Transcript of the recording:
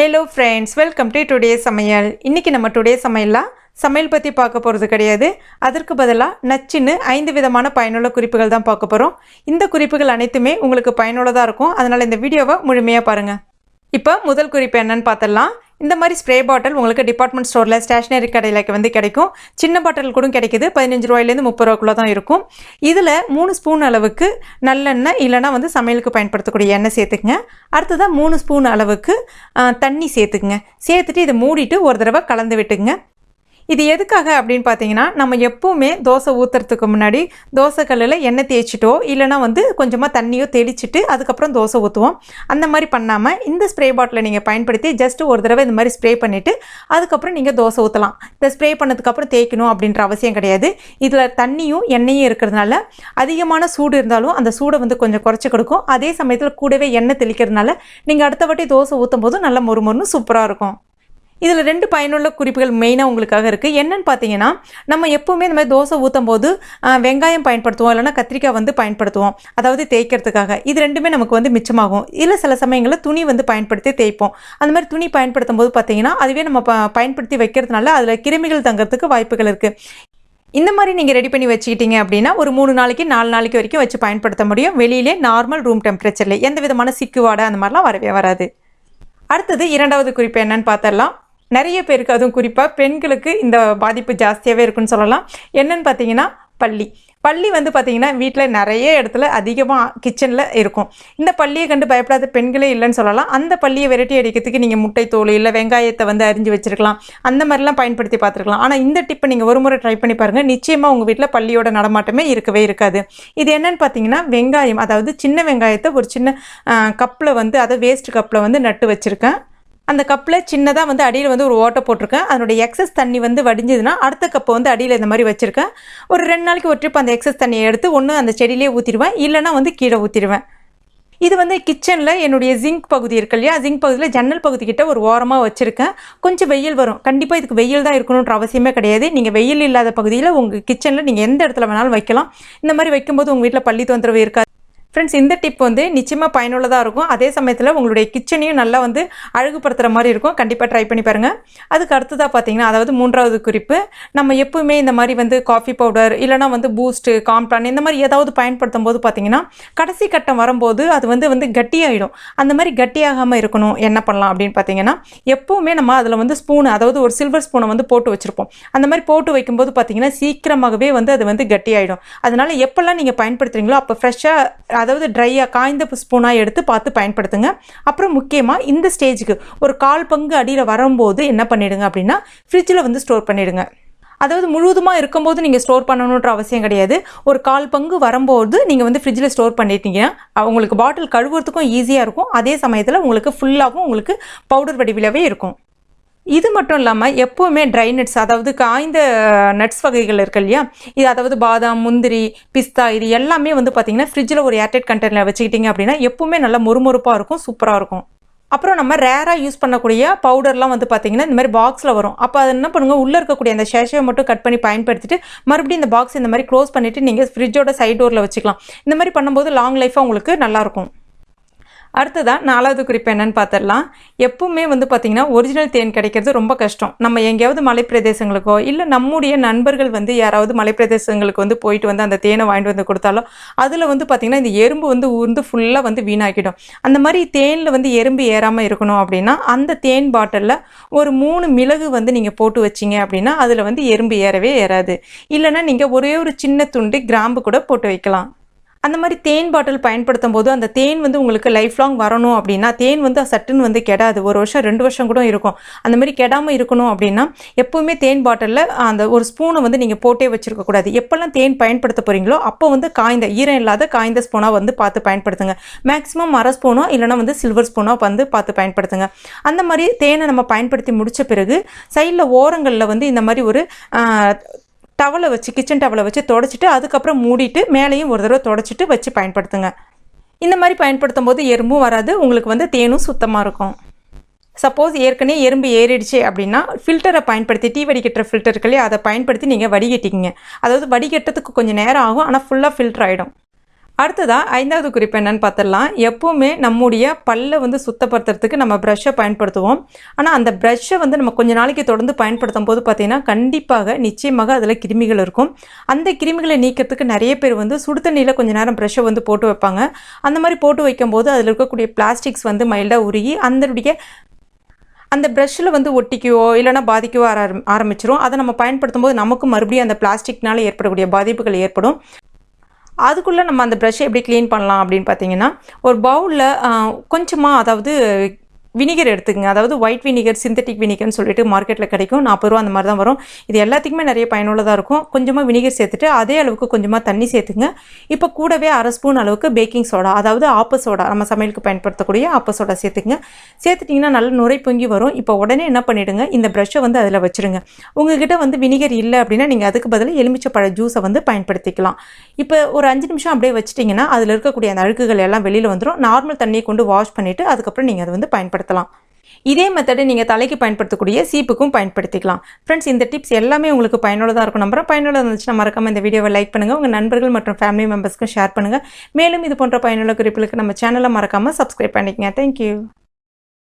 Hello friends, welcome to today's Samayal. இன்னைக்கு நம்ம today சமையல்ல சமையல் பத்தி பார்க்க போறது கிடையாது. அதற்கு பதிலா நச்சின்னு 5 விதமான பயனுள்ள குறிப்புகள் தான் பார்க்க போறோம். இந்த குறிப்புகள் அனைத்துமே உங்களுக்கு பயனுள்ளதா இருக்கும். அதனால இந்த வீடியோவை முழுமையா பாருங்க. இப்போ முதல் குறிப்பு என்னன்னு பார்த்தலாம். இந்த மாதிரி ஸ்ப்ரே பாட்டில் உங்களுக்கு டிபார்ட்மெண்ட் ஸ்டோர்ல ஸ்டேஷனரி கடையில கிடைக்கும். சின்ன பாட்டில் கூட கிடைக்குது. 15 ரூபாயிலேருந்து 30 ரூபாய்க்குள்ள தான் இருக்கும். இதுல 3 ஸ்பூன் அளவுக்கு நல்லெண்ணெய் இல்லனா சமையலுக்கு பயன்படுத்தக்கூடிய எண்ணெய் சேர்த்துக்குங்க. அடுத்ததா 3 ஸ்பூன் அளவுக்கு தண்ணி சேர்த்துக்குங்க. சேர்த்துட்டு இதை மூடிட்டு ஒரு தடவை கலந்து விட்டுங்க. இது எதுக்காக அப்படின்னு பார்த்தீங்கன்னா, நம்ம எப்பவுமே தோசை ஊற்றுறதுக்கு முன்னாடி தோசை கல்லில் எண்ணெய் தேய்ச்சிட்டோ இல்லைனா கொஞ்சமாக தண்ணியோ தெளிச்சிட்டு அதுக்கப்புறம் தோசை ஊற்றுவோம். அந்த மாதிரி பண்ணாமல் இந்த ஸ்ப்ரே பாட்டிலை நீங்கள் பயன்படுத்தி ஜஸ்ட் ஒரு தடவை இந்த மாதிரி ஸ்ப்ரே பண்ணிவிட்டு அதுக்கப்புறம் நீங்கள் தோசை ஊற்றலாம். இந்த ஸ்ப்ரே பண்ணதுக்கப்புறம் தேய்க்கணும் அப்படின்ற அவசியம் கிடையாது. இதில் தண்ணியும் எண்ணெயும் இருக்கிறதுனால அதிகமான சூடு இருந்தாலும் அந்த சூடை கொஞ்சம் குறைச்சி கொடுக்கும். அதே சமயத்தில் கூடவே எண்ணெய் தெளிக்கிறதுனால நீங்கள் அடுத்த வாட்டி தோசை ஊற்றும் போது நல்ல மொறுமொறுன்னு சூப்பராக இருக்கும். இதில் 2 பயனுள்ள குறிப்புகள் மெயினாக உங்களுக்காக இருக்குது. என்னென்னு பார்த்தீங்கன்னா, நம்ம எப்போவுமே இந்த மாதிரி தோசை ஊற்றும் போது வெங்காயம் பயன்படுத்துவோம், இல்லைனா கத்திரிக்காய் பயன்படுத்துவோம், அதாவது தேய்க்கிறதுக்காக. இது ரெண்டுமே நமக்கு மிச்சமாகும். இல்லை சில சமயங்களில் துணி பயன்படுத்தி தேய்ப்போம். அந்த மாதிரி துணி பயன்படுத்தும் போது பார்த்தீங்கன்னா அதுவே நம்ம பயன்படுத்தி வைக்கிறதுனால அதில் கிருமிகள் தங்கிறதுக்கு வாய்ப்புகள் இருக்குது. இந்த மாதிரி நீங்கள் ரெடி பண்ணி வச்சுக்கிட்டீங்க அப்படின்னா ஒரு 3 நாளைக்கு 4 நாளைக்கு வரைக்கும் வச்சு பயன்படுத்த முடியும். வெளியிலே நார்மல் ரூம் டெம்பரேச்சரில் எந்த விதமான சிக்கு வாடை அந்த மாதிரிலாம் வரவே வராது. அடுத்தது இரண்டாவது குறிப்பு என்னன்னு பார்த்தரலாம். நிறைய பேருக்கு அதுவும் குறிப்பாக பெண்களுக்கு இந்த பாதிப்பு ஜாஸ்தியாகவே இருக்குன்னு சொல்லலாம். என்னன்னு பார்த்தீங்கன்னா பல்லி பார்த்தீங்கன்னா வீட்டில் நிறைய இடத்துல அதிகமாக கிச்சனில் இருக்கும். இந்த பல்லியை கண்டு பயப்படாத பெண்களே இல்லைன்னு சொல்லலாம். அந்த பல்லியை விரட்டி அடிக்கிறதுக்கு நீங்கள் முட்டை தோல் இல்லை வெங்காயத்தை அரிஞ்சு வச்சிருக்கலாம். அந்த மாதிரிலாம் பயன்படுத்தி பார்த்துருக்கலாம். ஆனால் இந்த டிப்பை நீங்கள் ஒரு முறை ட்ரை பண்ணி பாருங்கள். நிச்சயமாக உங்கள் வீட்டில் பல்லியோட நடமாட்டமே இருக்கவே இருக்காது. இது என்னன்னு பார்த்தீங்கன்னா வெங்காயம், அதாவது சின்ன வெங்காயத்தை ஒரு சின்ன கப்பில் அதை வேஸ்ட் கப்பில் நட்டு வச்சுருக்கேன். அந்த கப்பில் சின்னதாக அடியில் ஒரு ஓட்டை போட்டிருக்கேன். அதனுடைய எக்ஸஸ் தண்ணி வடிஞ்சதுன்னா அடுத்த கப்பை அடியில் இந்த மாதிரி வச்சுருக்கேன். ஒரு 2 நாளைக்கு ஒரு ட்ரிப் அந்த எக்ஸஸ் தண்ணியை எடுத்து ஒன்று அந்த செடியிலே ஊற்றிடுவேன், இல்லைனா கீழே ஊற்றிடுவேன். இது கிச்சனில் என்னுடைய ஜிங்க் பகுதி இருக்கு இல்லையா, ஜிங்க் பகுதியில் ஜன்னல் பகுதிக்கிட்ட ஒரு ஓரமாக வச்சுருக்கேன். கொஞ்சம் வெயில் வரும். கண்டிப்பாக இதுக்கு வெயில் தான் இருக்கணுன்ற அவசியமே கிடையாது. நீங்கள் வெயில் இல்லாத பகுதியில் உங்கள் கிச்சனில் நீங்கள் எந்த இடத்துல வேணாலும் வைக்கலாம். இந்த மாதிரி வைக்கும்போது உங்கள் வீட்டில் பள்ளி தொந்தரவு இருக்காது. ஃப்ரெண்ட்ஸ், இந்த டிப் நிச்சயமாக பயனுள்ளதாக இருக்கும். அதே சமயத்தில் உங்களுடைய கிச்சனையும் நல்லா அழகுபடுத்துகிற மாதிரி இருக்கும். கண்டிப்பாக ட்ரை பண்ணி பாருங்கள். அதுக்கு அடுத்ததாக பார்த்தீங்கன்னா, அதாவது 3வது குறிப்பு, நம்ம எப்பவுமே இந்த மாதிரி காஃபி பவுடர் இல்லைனா பூஸ்ட்டு காம்ப்ளான் இந்த மாதிரி ஏதாவது பயன்படுத்தும் போது பார்த்தீங்கன்னா கடைசி கட்டம் வரும்போது அது கட்டியாகிடும். அந்த மாதிரி கட்டியாகாமல் இருக்கணும் என்ன பண்ணலாம் அப்படின்னு பார்த்தீங்கன்னா, எப்போவுமே நம்ம அதில் ஸ்பூனு, அதாவது ஒரு சில்வர் ஸ்பூனை போட்டு வச்சுருப்போம். அந்த மாதிரி போட்டு வைக்கும்போது பார்த்தீங்கன்னா சீக்கிரமாகவே அது கட்டியாகிடும். அதனால் எப்போல்லாம் நீங்கள் பயன்படுத்துகிறீங்களோ அப்போ ஃப்ரெஷ்ஷாக, அதாவது ட்ரையாக காய்ந்த ஸ்பூனாக எடுத்து பார்த்து பயன்படுத்துங்க. அப்புறம் முக்கியமாக இந்த ஸ்டேஜுக்கு ஒரு 1/4 பங்கு அடியில் வரும்போது என்ன பண்ணிடுங்க அப்படின்னா ஃப்ரிட்ஜில் ஸ்டோர் பண்ணிடுங்க. அதாவது முழுவதுமாக இருக்கும்போது நீங்கள் ஸ்டோர் பண்ணணுன்ற அவசியம் கிடையாது. ஒரு 1/4 பங்கு வரும்போது நீங்கள் ஃப்ரிட்ஜில் ஸ்டோர் பண்ணிட்டீங்கன்னா உங்களுக்கு பாட்டில் கழுவுறதுக்கும் ஈஸியாக இருக்கும். அதே சமயத்தில் உங்களுக்கு ஃபுல்லாகவும் உங்களுக்கு பவுடர் வடிவிலவே இருக்கும். இது மட்டும் இல்லாமல் எப்போவுமே ட்ரை நட்ஸ், அதாவது காய்ந்த நட்ஸ் வகைகள் இருக்கு இல்லையா, இது அதாவது பாதாம், முந்திரி, பிஸ்தா, இது எல்லாமே பார்த்தீங்கன்னா ஃப்ரிட்ஜில் ஒரு ஏர்டைட் கண்டெய்னரில் வச்சுக்கிட்டிங்க அப்படின்னா எப்போவுமே நல்லா மொறுமொறுப்பாக இருக்கும், சூப்பராக இருக்கும். அப்புறம் நம்ம ரேராக யூஸ் பண்ணக்கூடிய பவுடர்லாம் பார்த்தீங்கன்னா இந்த மாதிரி பாக்ஸில் வரும். அப்போ அது என்ன பண்ணுங்கள், உள்ளே இருக்கக்கூடிய அந்த சேஷையை மட்டும் கட் பண்ணி பயன்படுத்திட்டு மறுபடியும் இந்த பாக்ஸ் இந்த மாதிரி க்ளோஸ் பண்ணிவிட்டு நீங்கள் ஃப்ரிட்ஜோட சைட் டோரில் வச்சுக்கலாம். இந்த மாதிரி பண்ணும்போது லாங் லைஃபாக உங்களுக்கு நல்லாயிருக்கும். அடுத்ததான் 4வது குறிப்பு என்னன்னு பார்த்துடலாம். எப்பவுமே பார்த்தீங்கன்னா ஒரிஜினல் தேன் கிடைக்கிறது ரொம்ப கஷ்டம். நம்ம எங்கேயாவது மலைப்பிரதேசங்களுக்கோ இல்லை நம்முடைய நண்பர்கள் யாராவது மலைப்பிரதேசங்களுக்கு போயிட்டு அந்த தேனை வாங்கிட்டு கொடுத்தாலும் அதில் பார்த்தீங்கன்னா இந்த எறும்பு ஊர்ந்து ஃபுல்லாக வீணாக்கிடும். அந்த மாதிரி தேனில் எறும்பு ஏறாமல் இருக்கணும் அப்படின்னா அந்த தேன் பாட்டிலில் ஒரு 3 மிளகு நீங்கள் போட்டு வச்சிங்க அப்படின்னா அதில் எறும்பு ஏறவே ஏறாது. இல்லைன்னா நீங்கள் ஒரே ஒரு சின்ன துண்டு கிராம்பு கூட போட்டு வைக்கலாம். அந்த மாதிரி தேன் பாட்டில் பயன்படுத்தும் போது அந்த தேன் உங்களுக்கு லைஃப் லாங் வரணும் அப்படின்னா, தேன் சட்டுன்னு கெடாது. 1 வருஷம் 2 வருஷம் கூட இருக்கும். அந்த மாதிரி கெடாமல் இருக்கணும் அப்படின்னா எப்போவுமே தேன் பாட்டிலில் அந்த ஒரு ஸ்பூனை நீங்கள் போட்டே வச்சுருக்கக்கூடாது. எப்போல்லாம் தேன் பயன்படுத்த போகிறீங்களோ அப்போ காய்ந்த ஈரம் இல்லாத காய்ந்த ஸ்பூனாக பார்த்து பயன்படுத்துங்க. மேக்ஸிமம் அரை ஸ்பூனோ இல்லைனா சில்வர் ஸ்பூனோ பார்த்து பயன்படுத்துங்க. அந்த மாதிரி தேனை நம்ம பயன்படுத்தி முடித்த பிறகு சைடில் ஓரங்களில் இந்த மாதிரி ஒரு டவலை வச்சு, கிச்சன் டவலை வச்சு தொடச்சிட்டு அதுக்கப்புறம் மூடிட்டு மேலேயும் ஒரு தடவை தொடச்சிட்டு வச்சு பயன்படுத்துங்க. இந்த மாதிரி பயன்படுத்தும் போது எறும்பும் வராது, உங்களுக்கு தேனும் சுத்தமாக இருக்கும். சப்போஸ் ஏற்கனவே எறும்பு ஏறிடுச்சு அப்படின்னா ஃபில்டரை பயன்படுத்தி, டீ வடிகட்டுற ஃபில்டர் இருக்குல்லையே, அதை பயன்படுத்தி நீங்கள் வடிகட்டிக்கிங்க. அதாவது வடிகட்டுறதுக்கு கொஞ்சம் நேரம் ஆகும், ஆனால் ஃபுல்லாக ஃபில்டர் ஆகிடும். அடுத்ததாக 5வது குறிப்பு என்னன்னு பார்த்துடலாம். எப்போவுமே நம்முடைய பல்லை வந்து சுத்தப்படுத்துறதுக்கு நம்ம ப்ரஷ்ஷை பயன்படுத்துவோம். ஆனால் அந்த ப்ரஷ்ஷை வந்து நம்ம கொஞ்சம் நாளைக்கு தொடர்ந்து பயன்படுத்தும் போது பார்த்திங்கன்னா கண்டிப்பாக நிச்சயமாக அதில் கிருமிகள் இருக்கும். அந்த கிருமிகளை நீக்கிறதுக்கு நிறைய பேர் வந்து சுடு தண்ணியில் கொஞ்சம் நேரம் ப்ரஷ்ஷை வந்து போட்டு வைப்பாங்க. அந்த மாதிரி போட்டு வைக்கும்போது அதில் இருக்கக்கூடிய பிளாஸ்டிக்ஸ் வந்து மைல்டாக உருகி அந்த ப்ரஷ்ஷில் வந்து ஒட்டிக்கவோ இல்லைனா பாதிக்கவோ ஆரம்பிச்சிரும். அதை நம்ம பயன்படுத்தும் போது நமக்கும் மறுபடியும் அந்த பிளாஸ்டிக்னால் ஏற்படக்கூடிய பாதிப்புகள் ஏற்படும். அதுக்குள்ளே நம்ம அந்த ப்ரஷ்ஷை எப்படி க்ளீன் பண்ணலாம் அப்படின்னு பார்த்தீங்கன்னா, ஒரு பவுலில் கொஞ்சமாக அதாவது வினிகர் எடுத்துக்கங்க. அதாவது ஒயிட் வினிகர், சிந்தட்டிக் வினிகர்னு சொல்லிட்டு மார்க்கெட்டில் கிடைக்கும். 40 ரூபா அந்த மாதிரி தான் வரும். இது எல்லாத்துக்குமே நிறைய பயனுள்ளதாக இருக்கும். கொஞ்சமாக வினிகர் சேர்த்துட்டு அதே அளவுக்கு கொஞ்சமாக தண்ணி சேர்த்துங்க. இப்போ கூடவே 1/2 ஸ்பூன் அளவுக்கு பேக்கிங் சோடா, அதாவது ஆப்ப சோடா, நம்ம சமையலுக்கு பயன்படுத்தக்கூடிய ஆப்ப சோடா சேர்த்துக்குங்க. சேர்த்துட்டிங்கன்னா நல்ல நுரை பொங்கி வரும். இப்போ உடனே என்ன பண்ணிவிடுங்க, இந்த ப்ரஷ்ஷை வந்து அதில் வச்சுருங்க. உங்ககிட்ட வந்து வினிகர் இல்லை அப்படின்னா நீங்கள் அதுக்கு பதிலாக எலுமிச்சப்பழ ஜூஸை வந்து பயன்படுத்திக்கலாம். இப்போ ஒரு 5 நிமிஷம் அப்படியே வச்சிட்டிங்கன்னா அதில் இருக்கக்கூடிய அந்த அழுக்குகள் எல்லாம் வெளியில் வந்துடும். நார்மல் தண்ணியை கொண்டு வாஷ் பண்ணிவிட்டு அதுக்கப்புறம் நீங்கள் அதை வந்து பயன்படுத்தலாம். இதே மெத்தடை நீங்கள் தலைக்கு பயன்படுத்தக்கூடிய சீப்புக்கும் பயன்படுத்திக்கலாம். ஃப்ரெண்ட்ஸ், இந்த டிப்ஸ் எல்லாமே உங்களுக்கு பயனுள்ளதாக இருக்கும் நம்புறேன். பயனுள்ளதாக இருந்துச்சுன்னா மறக்காம இந்த வீடியோவை லைக் பண்ணுங்கள். உங்கள் நண்பர்கள் மற்றும் ஃபேமிலி மெம்பர்ஸ்க்கும் ஷேர் பண்ணுங்கள். மேலும் இது போன்ற பயனுள்ள குறிப்புகளுக்கு நம்ம சேனலை மறக்காமல் சப்ஸ்கிரைப் பண்ணிக்கங்க. தேங்க்யூ.